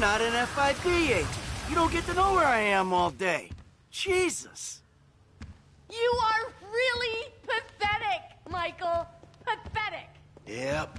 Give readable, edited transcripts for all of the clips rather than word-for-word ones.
not an FIB agent. You don't get to know where I am all day. Jesus. You are really pathetic, Michael. Pathetic. Yep.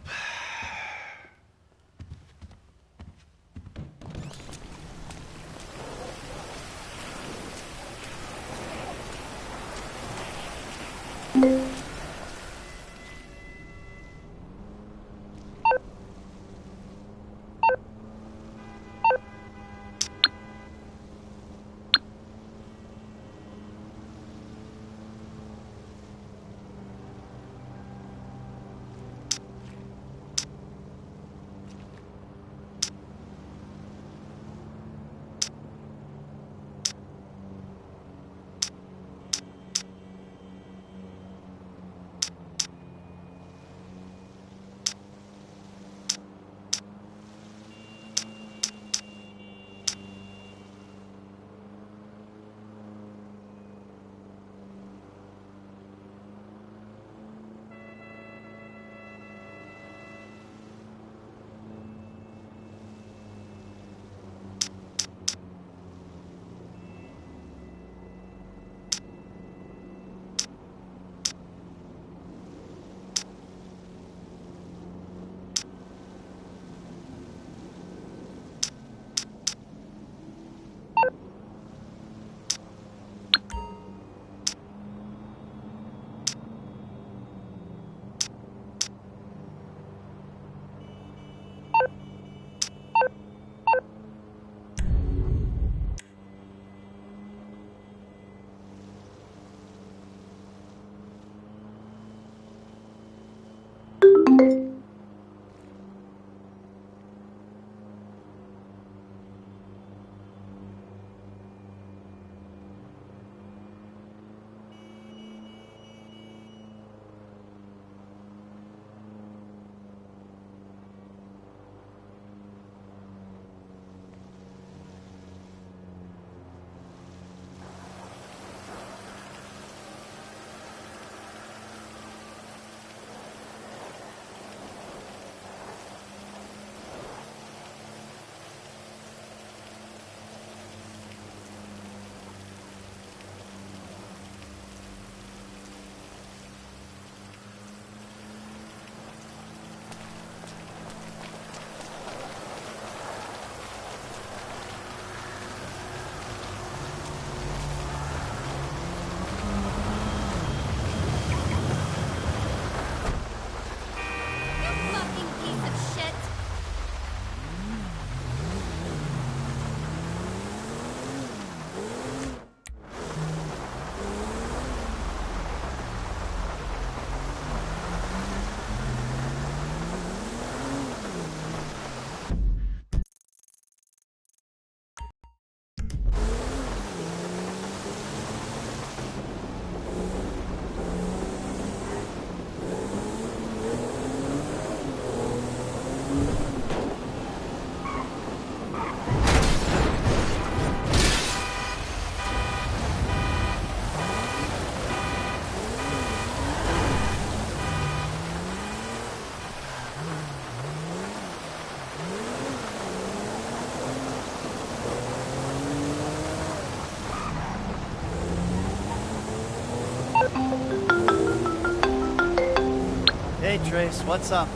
Hey, Trace, what's up?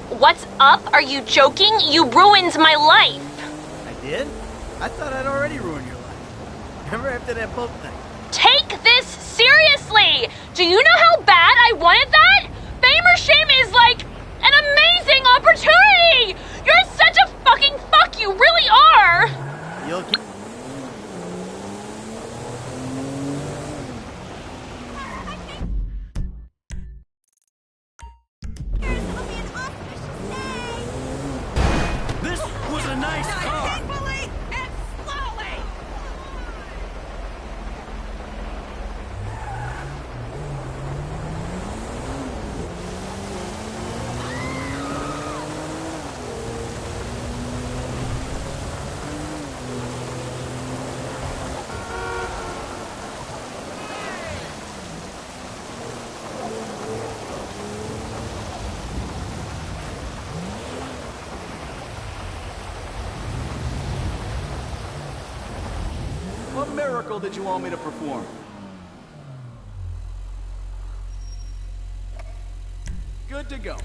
What's up? Are you joking? You ruined my life! I did? I thought I'd already ruined your life. Remember after that boat thing? Take this seriously! Do you know how bad I wanted that? Fame or shame is like an amazing opportunity! You're such a fucking fuck, you really are! You'll keep... This was a nice car. Painfully and slowly! miracle did you want me to perform? Good to go.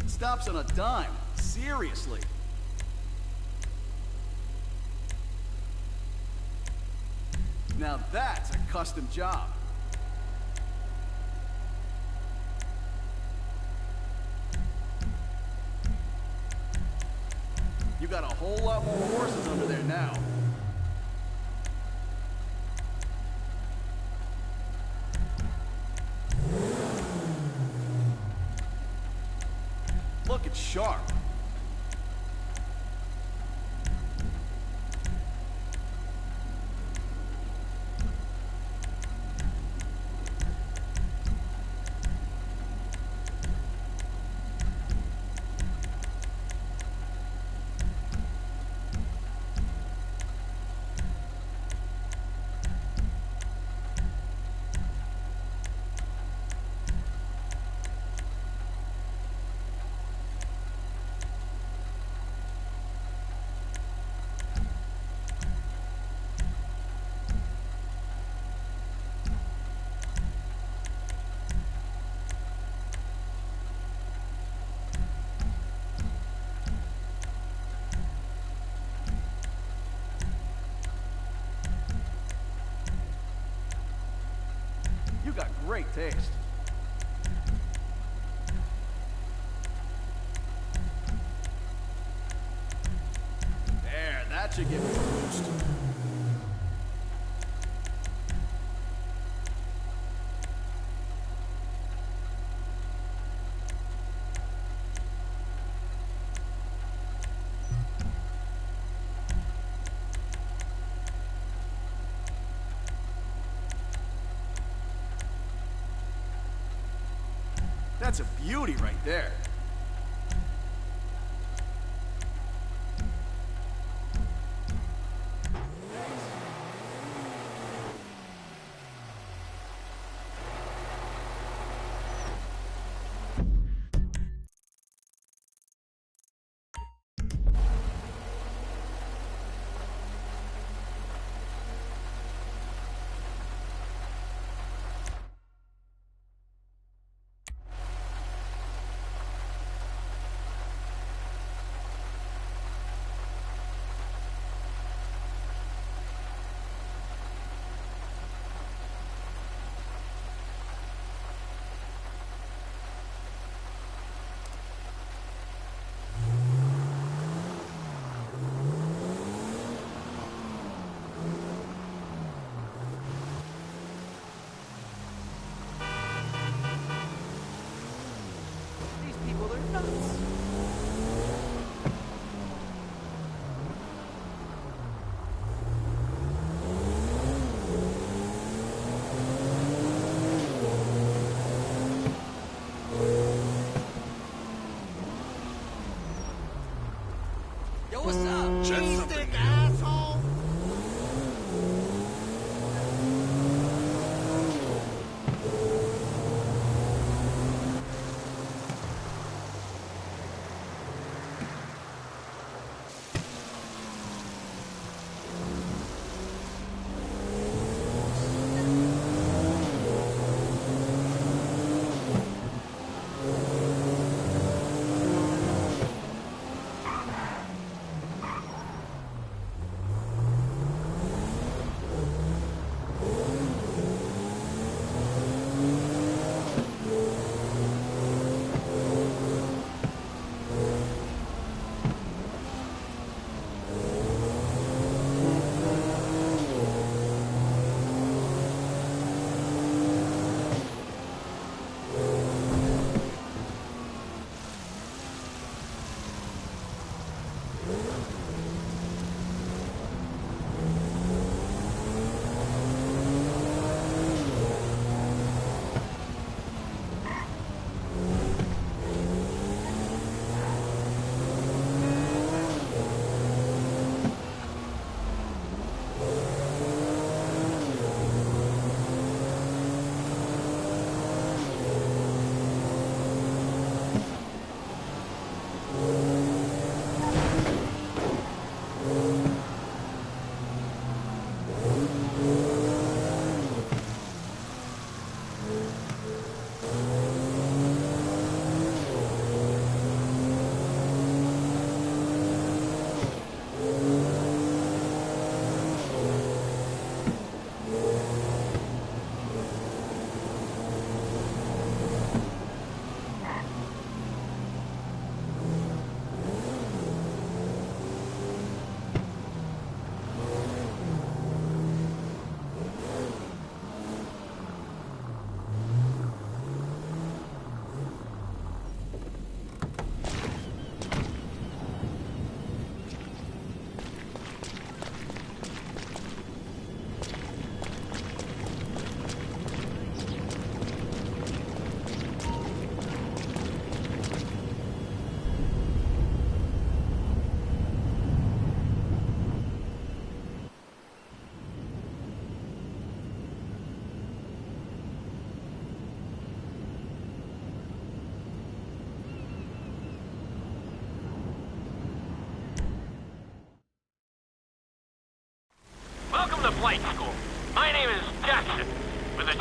Stops on a dime. Seriously. Now that's a custom job. You got a whole lot more horses under there now. Looking sharp. You got great taste. There, that should give you a boost. That's a beauty right there.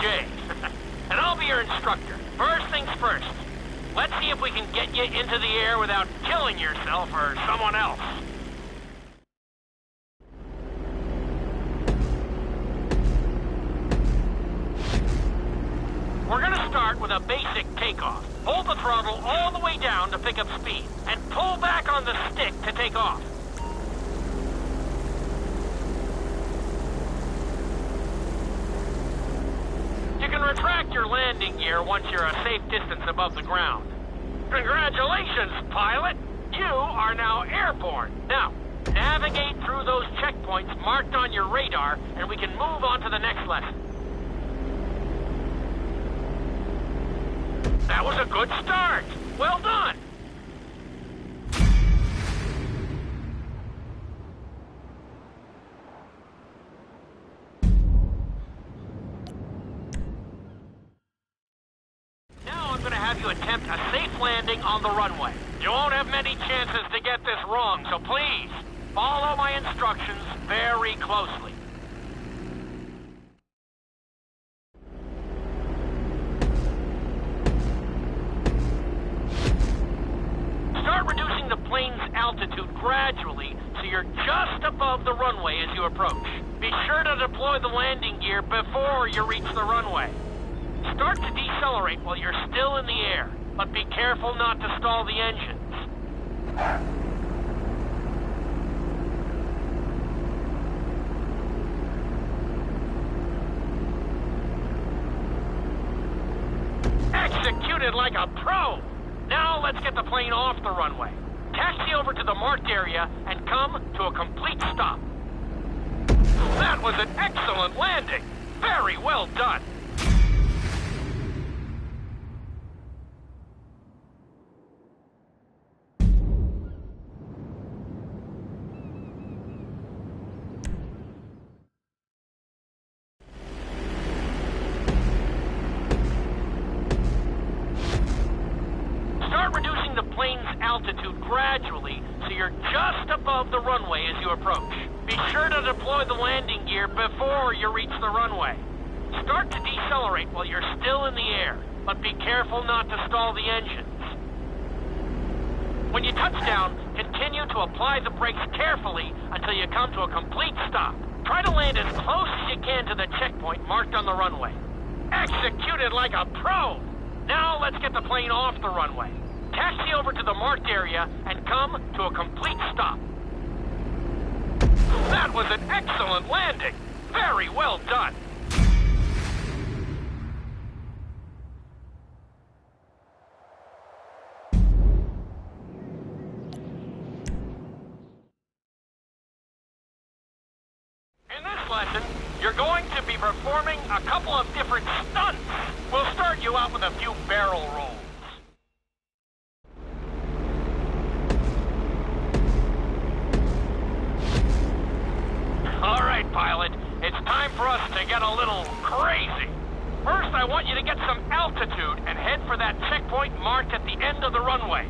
J. And I'll be your instructor. First things first. Let's see if we can get you into the air without killing yourself or someone else. We're gonna start with a basic takeoff. Hold the throttle all the way down to pick up speed, and pull back on the stick to take off. You can retract your landing gear once you're a safe distance above the ground. Congratulations, pilot! You are now airborne. Now, navigate through those checkpoints marked on your radar, and we can move on to the next lesson. That was a good start. Well done. Now I'm going to have you attempt a safe landing on the runway. You won't have many chances to get this wrong, so please, follow my instructions very closely. Start reducing the plane's altitude gradually so you're just above the runway as you approach. Be sure to deploy the landing gear before you reach the runway. Start to decelerate while you're still in the air, but be careful not to stall the engines. Executed like a pro! Now let's get the plane off the runway. Taxi over to the marked area and come to a complete stop. That was an excellent landing. Very well done. Start reducing the plane's altitude gradually so you're just above the runway as you approach. Be sure to deploy the landing gear before you reach the runway. Start to decelerate while you're still in the air, but be careful not to stall the engines. When you touch down, continue to apply the brakes carefully until you come to a complete stop. Try to land as close as you can to the checkpoint marked on the runway. Executed like a pro! Now let's get the plane off the runway. Taxi over to the marked area and come to a complete stop. That was an excellent landing. Very well done. In this lesson, you're going to be performing a couple of different stunts. We'll start you out with a few barrel rolls. All right, pilot. It's time for us to get a little crazy. First, I want you to get some altitude and head for that checkpoint marked at the end of the runway.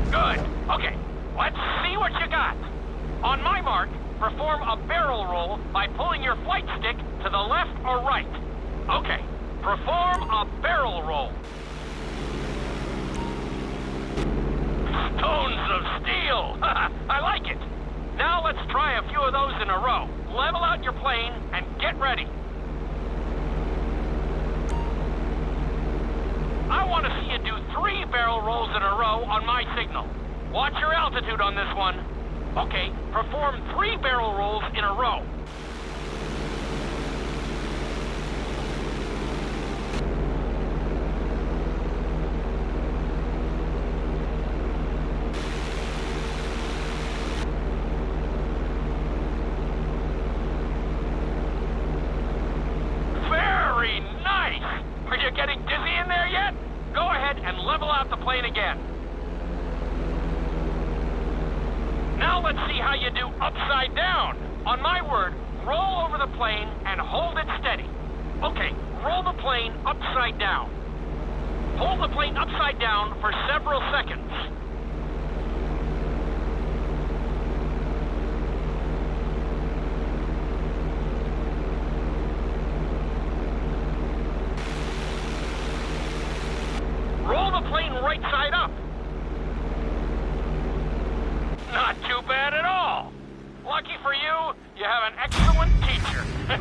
Good. Okay, let's see what you got. On my mark, perform a barrel roll by pulling your flight stick to the left or right. Okay, perform a barrel roll. Stones of steel! I like it. Now let's try a few of those in a row. Level out your plane and get ready. I want to see you do 3 barrel rolls in a row on my signal. Watch your altitude on this one. Okay, perform 3 barrel rolls in a row. Very nice! Are you getting dizzy in there yet? Go ahead and level out the plane again. Now let's see how you do upside down. On my word, roll over the plane and hold it steady. Okay, roll the plane upside down. Hold the plane upside down for several seconds. This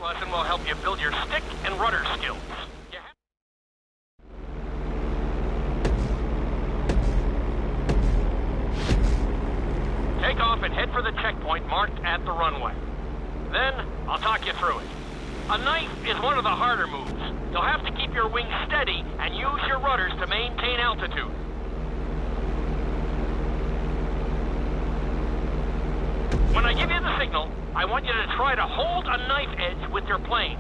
lesson will help you build your stick and rudder skills. Take off and head for the checkpoint marked at the runway. Then, I'll talk you through it. A knife is one of the harder moves. You'll have to keep your wings steady and use your rudders to maintain altitude. When I give you the signal, I want you to try to hold a knife edge with your plane.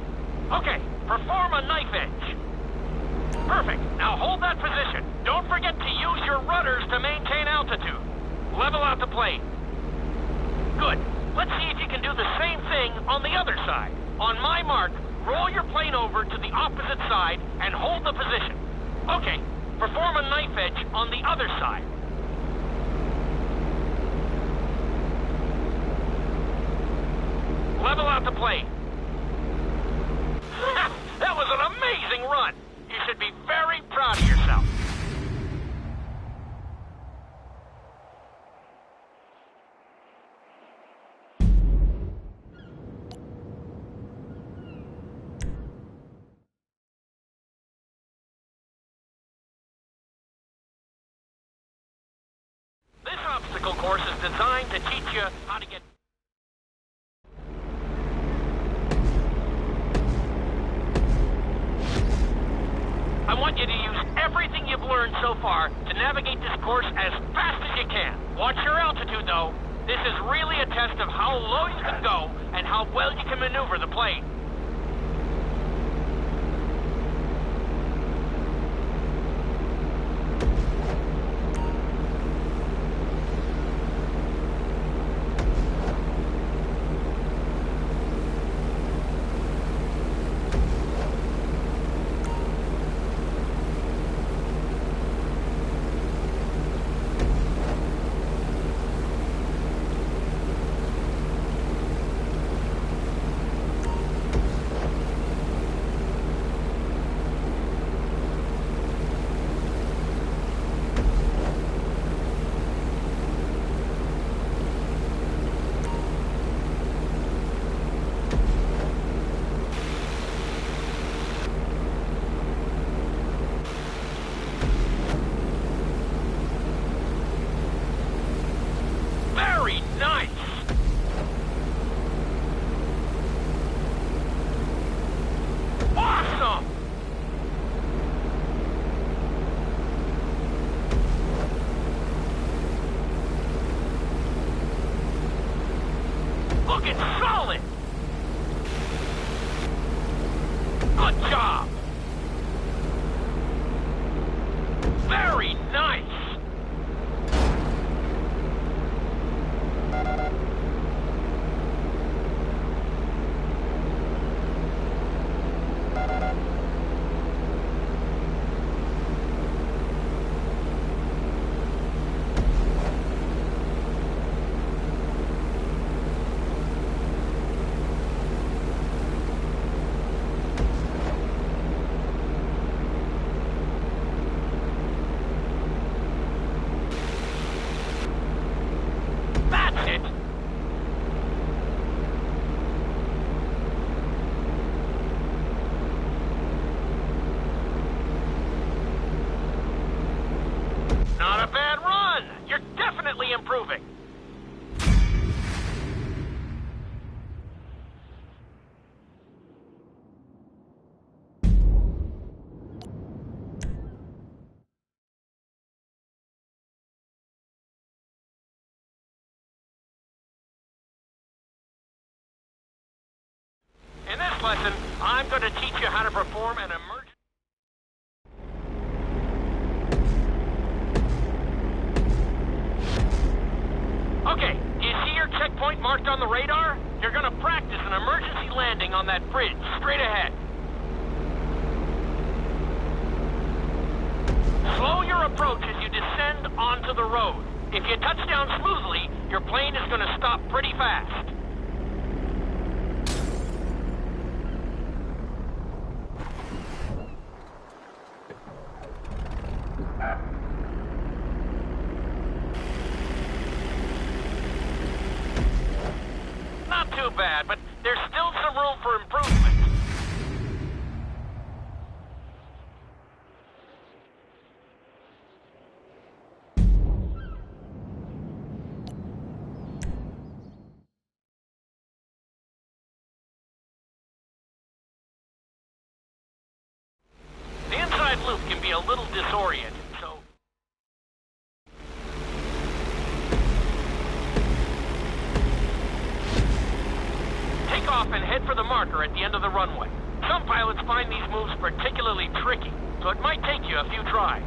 Okay, perform a knife edge. Perfect. Now hold that position. Don't forget to use your rudders to maintain altitude. Level out the plane. Good. Let's see if you can do the same thing on the other side. On my mark, roll your plane over to the opposite side and hold the position. Okay, perform a knife edge on the other side. Level out the plane. That was an amazing run. You should be very proud of yourself. This obstacle course is designed to teach you how to get... I want you to use everything you've learned so far to navigate this course as fast as you can. Watch your altitude, though. This is really a test of how low you can go and how well you can maneuver the plane. Very nice! Awesome! Looking solid! Good job! Very nice! That's it! Not a bad run! You're definitely improving! In this lesson, I'm going to teach you how to perform an emergency... Okay, do you see your checkpoint marked on the radar? You're going to practice an emergency landing on that bridge, straight ahead. Slow your approach as you descend onto the road. If you touch down smoothly, your plane is going to stop pretty fast. Not too bad, but there's still some room for improvement. The inside loop can be a little disoriented, so... Take off and head for the marker at the end of the runway. Some pilots find these moves particularly tricky, so it might take you a few tries.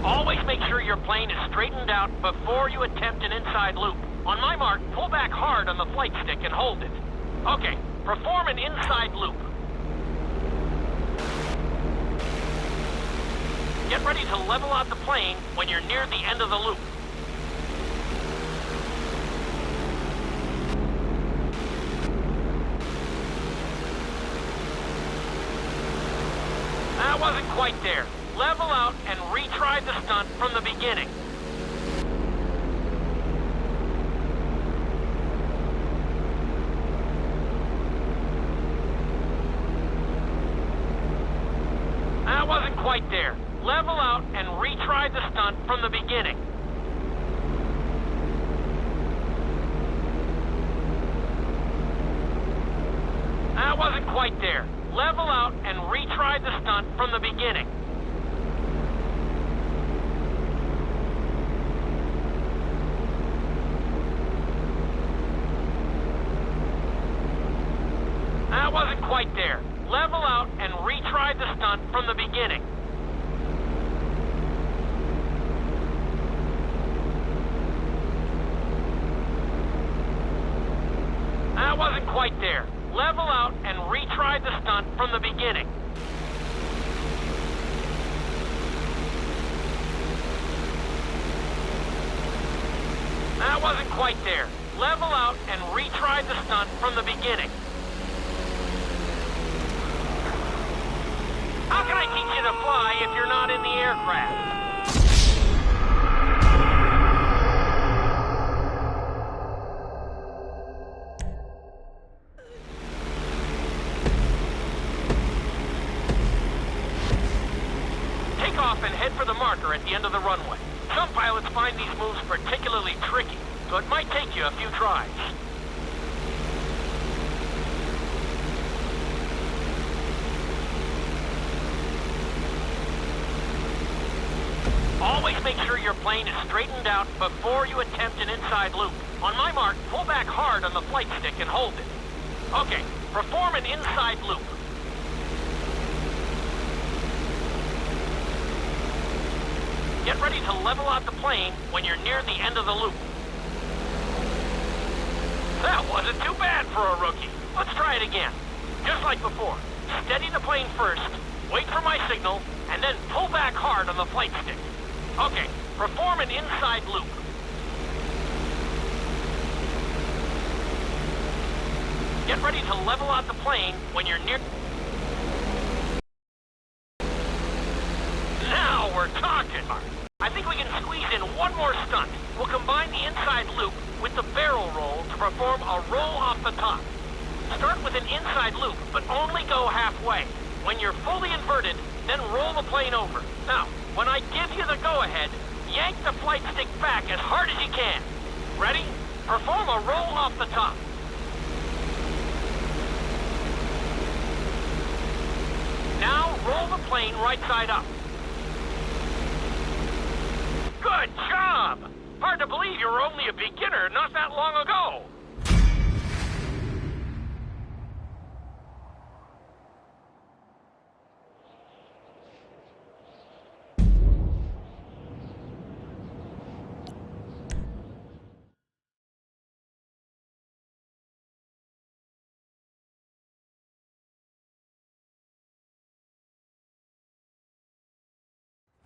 Always make sure your plane is straightened out before you attempt an inside loop. On my mark, pull back hard on the flight stick and hold it. Okay, perform an inside loop. Get ready to level out the plane when you're near the end of the loop. That wasn't quite there. Level out and retry the stunt from the beginning. That wasn't quite there. Level out and retry the stunt from the beginning. That wasn't quite there. Level out and retry the stunt from the beginning. That wasn't quite there. Level out and retry the stunt from the beginning. That wasn't quite there. Level out and retry the stunt from the beginning. That wasn't quite there. Level out and retry the stunt from the beginning. How can I teach you to fly if you're not in the aircraft? Take off and head for the marker at the end of the runway. Some pilots find these moves particularly tricky, so it might take you a few tries. Always make sure your plane is straightened out before you attempt an inside loop. On my mark, pull back hard on the flight stick and hold it. Okay, perform an inside loop. Get ready to level out the plane when you're near the end of the loop. That wasn't too bad for a rookie. Let's try it again. Just like before. Steady the plane first, wait for my signal, and then pull back hard on the flight stick. Okay, perform an inside loop. Get ready to level out the plane when you're near... Now we're talking. I think we can squeeze in one more stunt. We'll combine the inside loop with the barrel roll to perform a roll off the top. Start with an inside loop, but only go halfway. When you're fully inverted, then roll the plane over. Now, when I give you the go-ahead, yank the flight stick back as hard as you can. Ready? Perform a roll off the top. Now, roll the plane right side up. Good job! Hard to believe you were only a beginner not that long ago.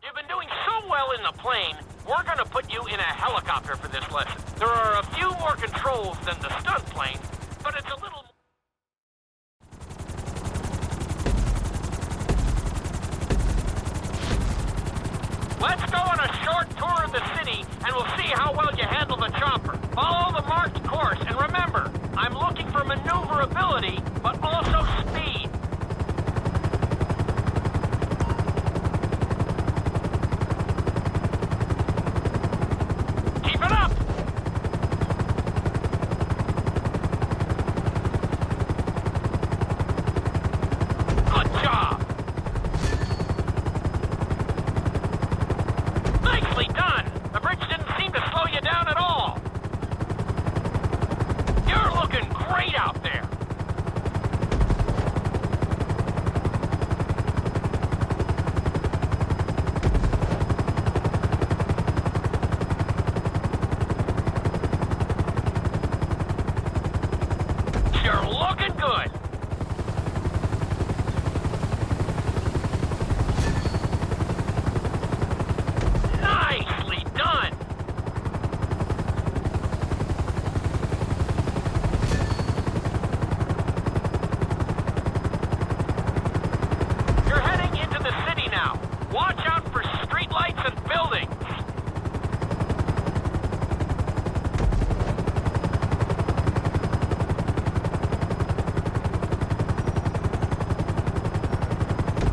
You've been doing so well in the plane, we're gonna put you in a helicopter for this lesson. There are a few more controls than the stunt plane, but it's a little... Let's go on a short tour of the city, and we'll see how well you handle the chopper. Follow the marked course, and remember, I'm looking for maneuverability, but also speed. Keep it up! Good job! Nicely done! The bridge didn't seem to slow you down at all. You're looking great out there. You're looking good. Nicely done. You're heading into the city now. Watch out for streetlights and buildings.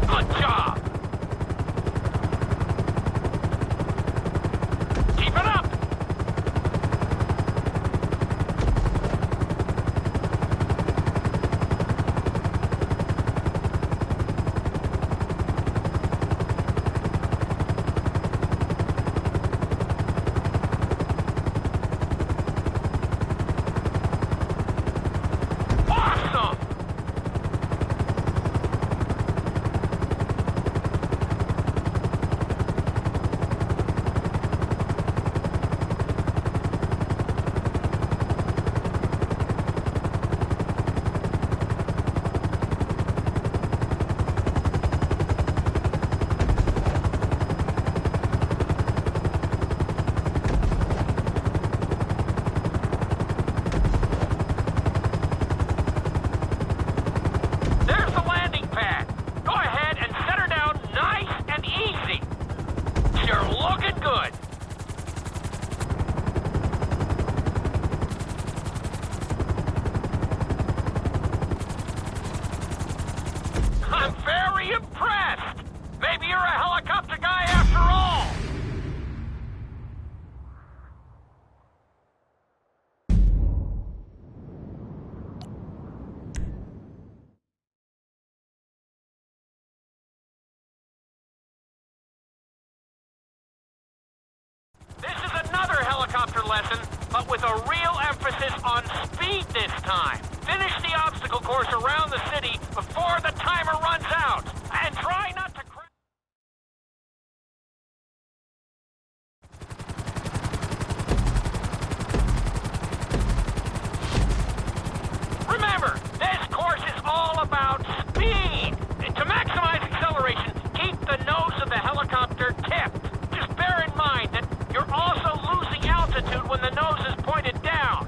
Good job. Keep it up. Awesome. There's the landing pad. Go ahead and set her down nice and easy. You're looking good. I'm very impressed. Maybe you're a helicopter guy after all. This is another helicopter lesson, but with a real emphasis on speed this time. Finish the obstacle course around the city before the timer runs out, and try not to crash. Remember, this course is all about speed. To maximize acceleration, keep the nose of the helicopter tipped. Just bear in mind that you're also losing altitude when the nose is pointed down.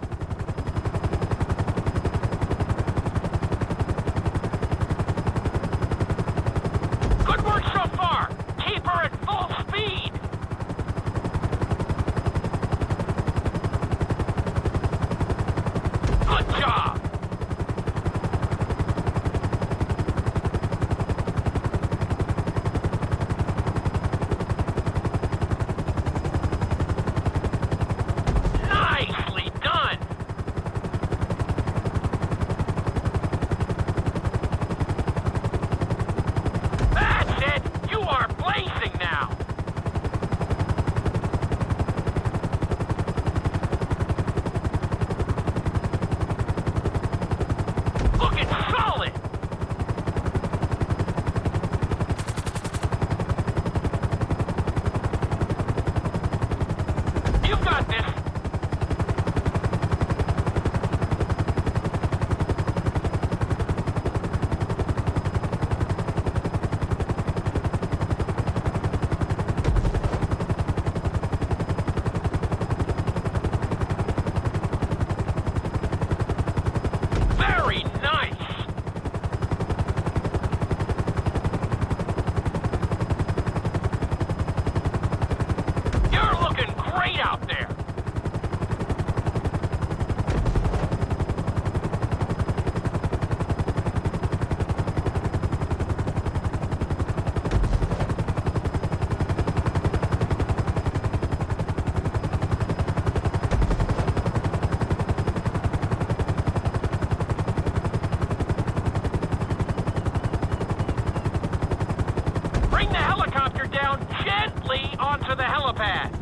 carefully onto the helipad.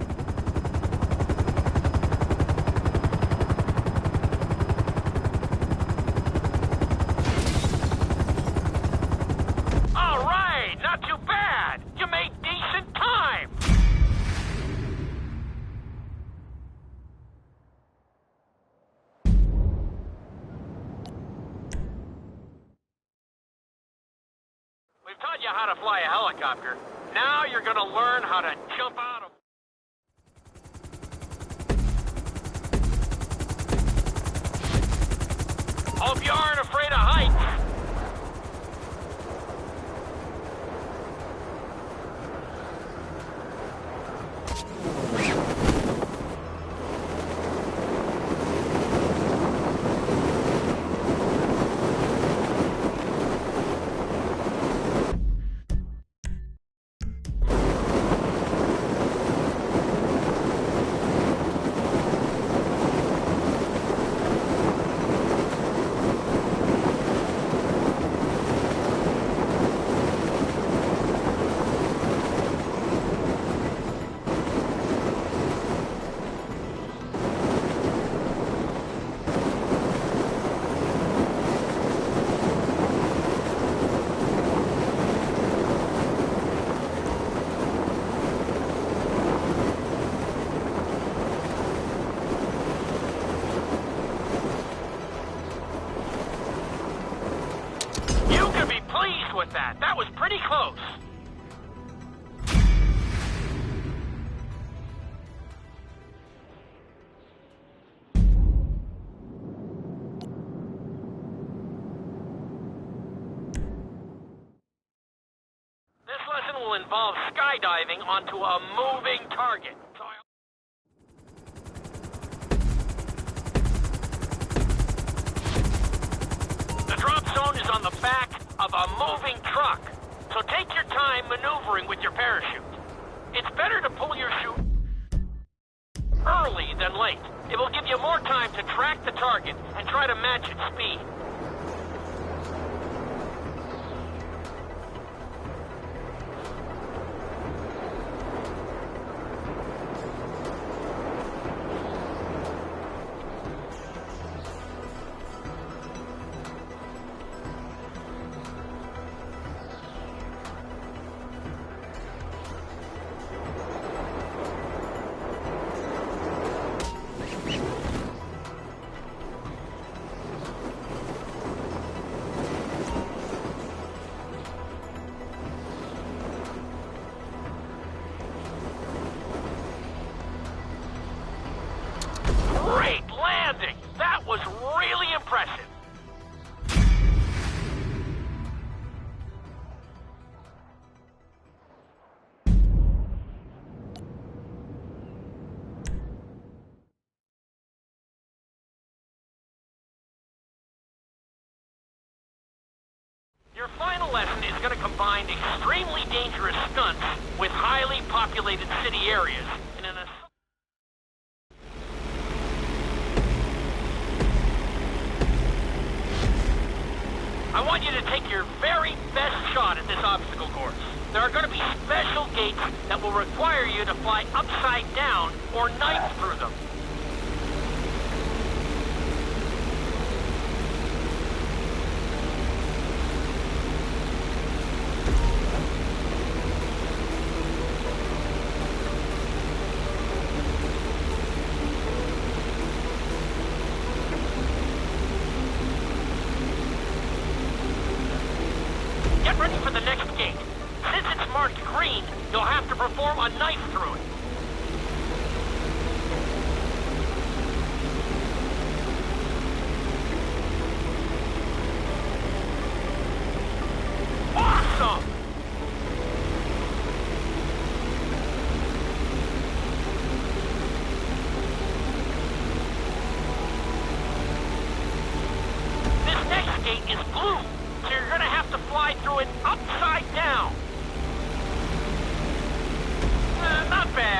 All right, not too bad. You made decent time. We've taught you how to fly a helicopter. Now you're gonna learn how to jump out of... Hope you aren't afraid of heights. With that. That was pretty close. This lesson will involve skydiving onto a moving target. The drop zone is on the back of a moving truck, so take your time maneuvering with your parachute. It's better to pull your chute early than late. It will give you more time to track the target and try to match its speed. Great landing! That was really impressive. Your final lesson is going to combine extremely dangerous stunts with highly populated city areas in an I want you to take your very best shot at this obstacle course. There are going to be special gates that will require you to fly upside down or knife through them. Get ready for the next gate. Since it's marked green, you'll have to perform a knife through it. Awesome! This next gate is blue. So you're gonna have to fly through it upside down. Not bad.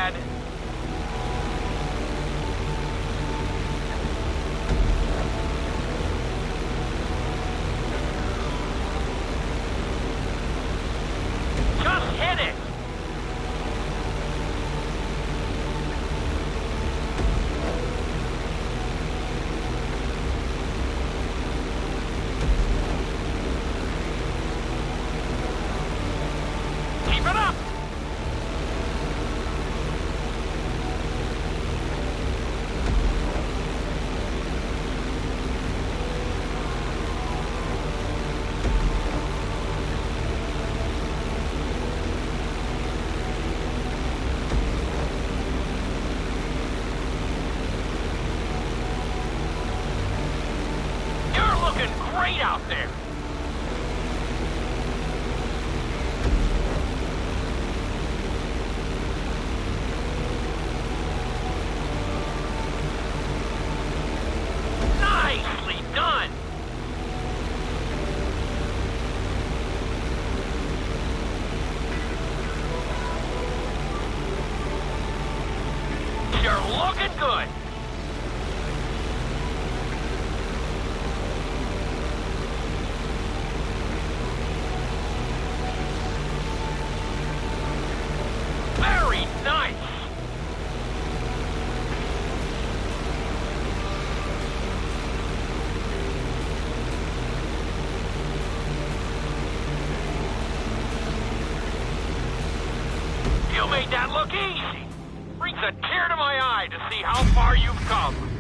You made that look easy. Brings a tear to my eye to see how far you've come.